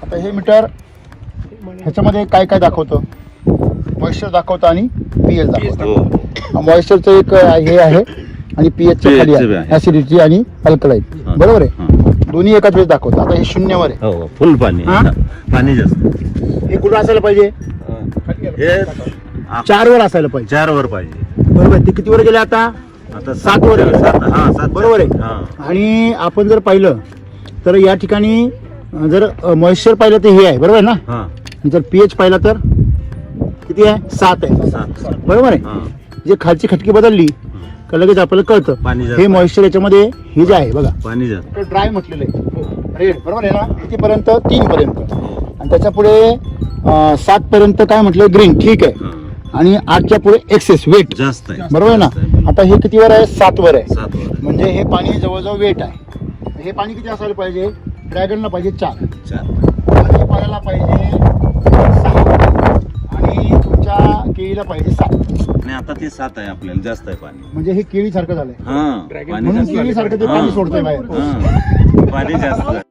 आता हे मीटर ह्याच्यामध्ये काय काय दाखवतं? मॉइश्चर दाखवतं आणि पीएच दाखवतं. मॉइश्चरचं एक हे आहे आणि पीएचचं खाली आहे, ऍसिडिटी आणि अल्कलाईन. बरोबर आहे, दोन्ही एकाच वेळेस दाखवतं. आता हे शून्यावर आहे, हो फुल पाणी, पाणी जास्त. हे कुठं असायला पाहिजे? हे 4 वर असायला पाहिजे. 4 वर पाहिजे. बरोबर. ते किती वर गेले आता? आता 7 वर गेले. 7 बरोबर आहे. आणि आपण जर पाहिलं तर या ठिकाणी जर मॉइश्चर पाहिलं तर हे आहे, बरोबर आहे ना. जर पीएच पाहिला तर किती आहे? 7 आहे. बरोबर आहे. जे खालची खटकी बदलली का लगेच आपल्याला कळतं हे मॉइश्चर याच्यामध्ये हे जे आहे बघा, पाणी जास्त. ड्राय म्हटलेलं आहे, रेड. बरोबर आहे ना. कितीपर्यंत? 3 पर्यंत. आणि त्याच्या पुढे 7 पर्यंत काय म्हटलं? ग्रीन. ठीक आहे. आणि 8च्या पुढे एक्सेस वेट जास्त आहे. बरोबर आहे ना. आता हे कितीवर आहे? 7 वर आहे. 7 वर म्हणजे हे पाणी जवळजवळ वेट आहे. हे पाणी किती असायला पाहिजे? ड्रॅगनला पाहिजे 4, आणि पाण्याला पाहिजे 6, आणि तुमच्या केळीला पाहिजे 7. आणि आता ते 7 आहे, आपल्याला जास्त आहे पाणी. म्हणजे हे केळी सारखं झालंय. पाणी म्हणून जास्त. केळी सारखं ते पाणी सोडतंय बाहेर. पाणी जास्त.